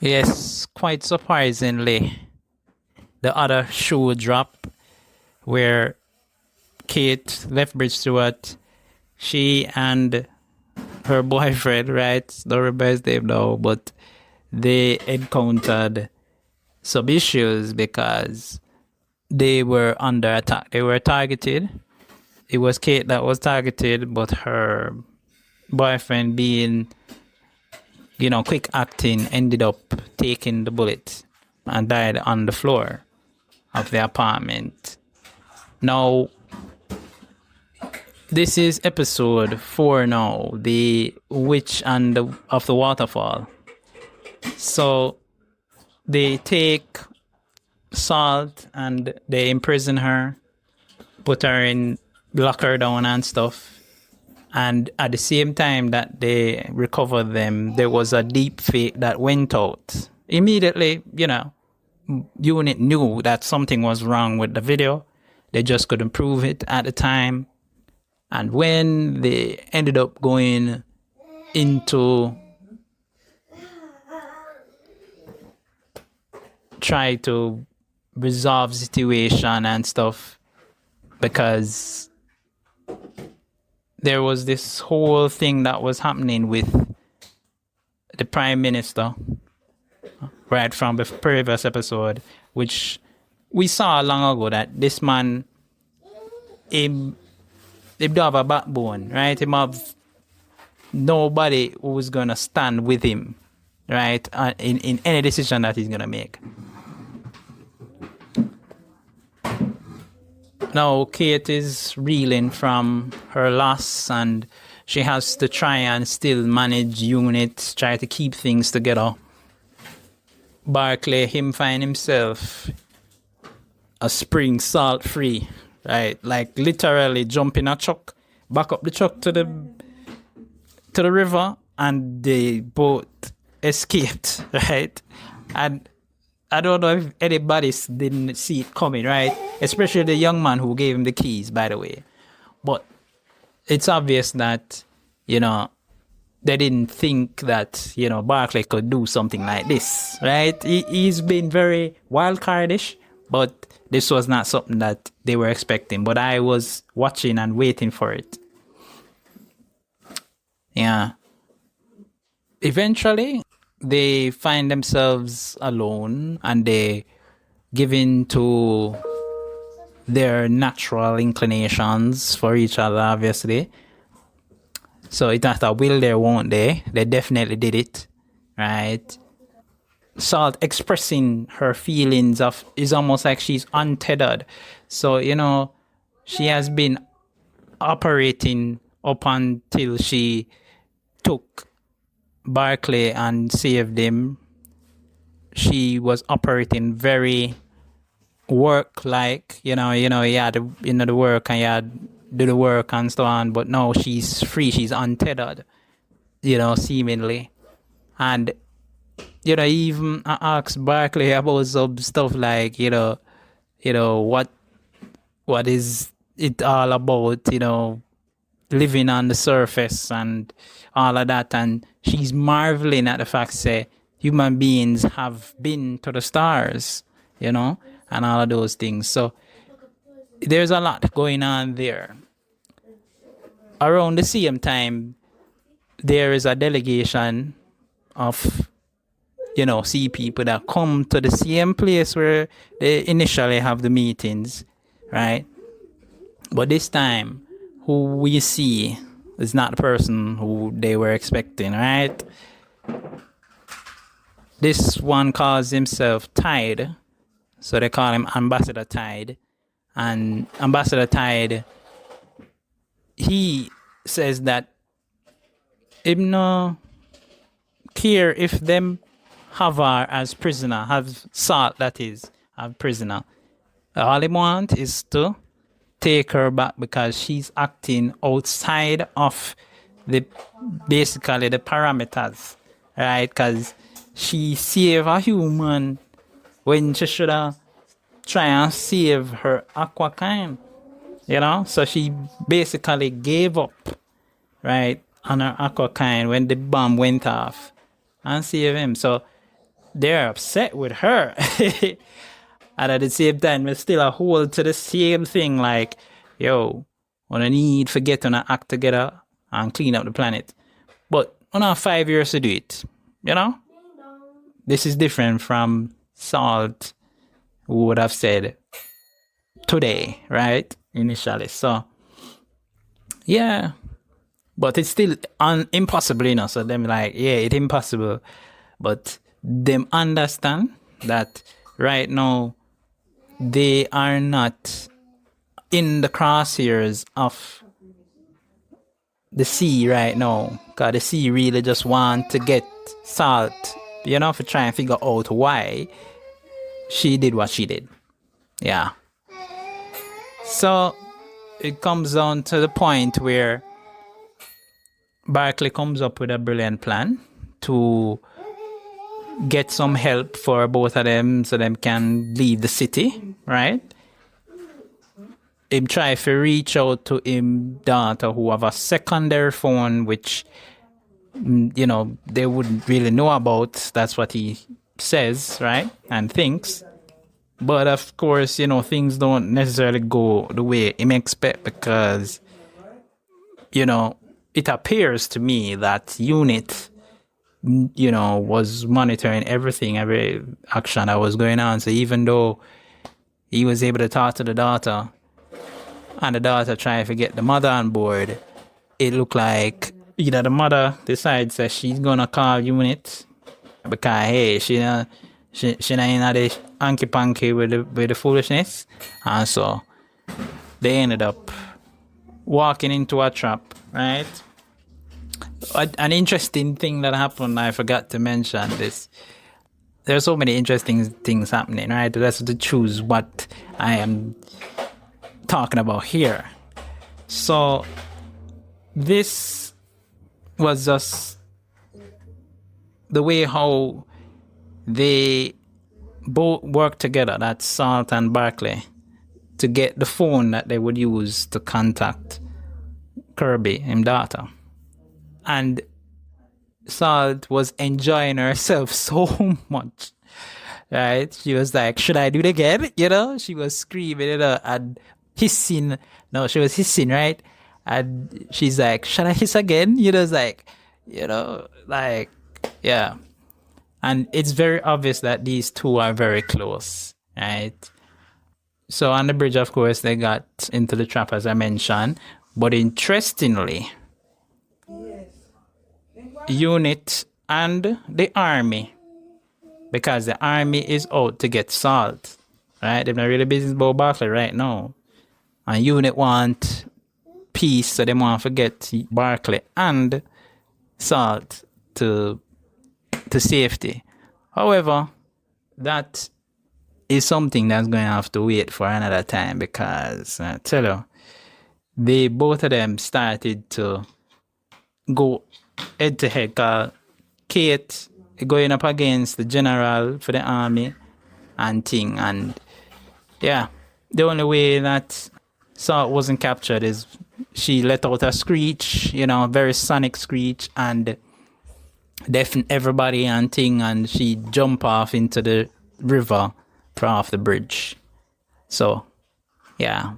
Yes, quite surprisingly, the other shoe drop where Kate Lethbridge Stewart, she and her boyfriend, right? Don't remember his name now, but they encountered some issues because they were under attack. They were targeted. It was Kate that was targeted, but her boyfriend, being, quick acting, ended up taking the bullet and died on the floor of the apartment. Now, this is episode 4 now, the witch and of the waterfall. So they take Salt and they imprison her, put her in, lock her down and stuff. And at the same time that they recovered them, there was a deep fake that went out. Immediately, unit knew that something was wrong with the video. They just couldn't prove it at the time. And when they ended up going into try to resolve the situation and stuff, because there was this whole thing that was happening with the prime minister right from the previous episode, which we saw long ago, that this man, him do have a backbone, right? Him have nobody who's gonna stand with him, right? In any decision that he's gonna make. Now Kate is reeling from her loss, and she has to try and still manage units, try to keep things together. Barclay, him find himself a spring salt free, right? Like literally jumping a truck, back up the truck to the river, and they both escaped, right? And I don't know if anybody didn't see it coming, right? Especially the young man who gave him the keys, by the way. But it's obvious that, they didn't think that, Barclay could do something like this, right? He's been very wildcardish, but this was not something that they were expecting. But I was watching and waiting for it. Yeah. Eventually, they find themselves alone and they give in to their natural inclinations for each other, obviously. So it's not a will there, won't they? They definitely did it, right? Salt expressing her feelings is almost like she's untethered. So, she has been operating up until she took Barclay and saved him. She was operating very work-like, he had the work and he had do the work and so on, but now she's free, she's untethered, seemingly. And, even I asked Barclay about some stuff like, what is it all about, living on the surface and all of that. And she's marveling at the fact that human beings have been to the stars, and all of those things. So there's a lot going on there. Around the same time, there is a delegation of, sea people that come to the same place where they initially have the meetings, right? But this time, who we see is not the person who they were expecting, right? This one calls himself Tide, so they call him Ambassador Tide. And Ambassador Tide, he says that him no care if them have her as prisoner, have Salt, that is, as prisoner. All he want is to take her back because she's acting outside of basically the parameters, right? Because she saved a human when she should have tried and save her aqua kind, So she basically gave up, right, on her aqua kind when the bomb went off and saved him. So they're upset with her. And at the same time, we still a hold to the same thing like, yo, on a need for get on a act together and clean up the planet. But on our 5 years to do it, you know? This is different from Salt, who would have said today, right? Initially. So, yeah. But it's still impossible, you know? So them like, yeah, it's impossible. But them understand that right now, they are not in the crosshairs of the sea right now. Because the sea really just want to get Salt, you know, for trying to figure out why she did what she did. Yeah. So it comes down to the point where Barclay comes up with a brilliant plan to get some help for both of them so them can leave the city, right? Him try to reach out to him daughter who have a secondary phone, which, you know, they wouldn't really know about. That's what he says, right? And thinks. But of course, you know, things don't necessarily go the way him expect because, you know, it appears to me that Unit, you know, was monitoring everything, every action that was going on. So even though he was able to talk to the daughter and the daughter trying to get the mother on board, it looked like either the mother decides that she's gonna call Unit because hey, she not in the hanky panky with the foolishness, and so they ended up walking into a trap, right? An interesting thing that happened, I forgot to mention this. There are so many interesting things happening, right? That's to choose what I am talking about here. So this was just the way how they both worked together, that's Salt and Barclay, to get the phone that they would use to contact Kirby, his daughter. And Salt was enjoying herself so much, right? She was like, should I do it again? You know, she was screaming, you know, and hissing. No, she was hissing, right? And she's like, should I hiss again? You know, it's like, you know, like, yeah. And it's very obvious that these two are very close, right? So on the bridge, of course, they got into the trap, as I mentioned. But interestingly, Unit and the army, because the army is out to get Salt, right? They're not really busy about Barclay right now. And Unit want peace, so they want to get Barclay and Salt to safety. However, that is something that's going to have to wait for another time because, I tell you, both of them started to go head to head. Kate going up against the general for the army and thing. And yeah, the only way that Salt wasn't captured is she let out a screech, you know, very sonic screech, and deafened everybody and thing, and she jumped off into the river from off the bridge. So yeah,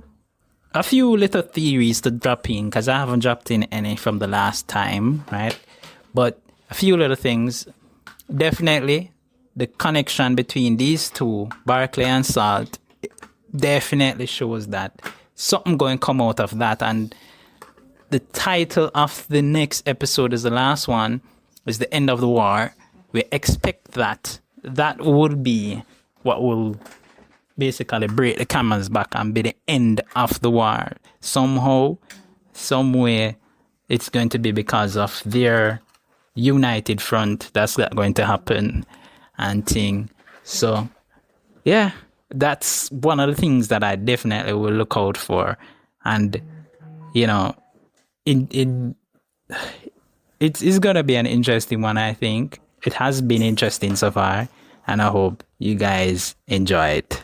a few little theories to drop in because I haven't dropped in any from the last time, right? But a few little things. Definitely the connection between these two, Barclay and Salt, definitely shows that something going to come out of that. And the title of the next episode is the last one, is the end of the war. We expect that would be what will basically break the camel's back and be the end of the war. Somehow, some way, it's going to be because of their united front. That's going to happen and thing. So, yeah, that's one of the things that I definitely will look out for. And, you know, it's going to be an interesting one, I think. It has been interesting so far, and I hope you guys enjoy it.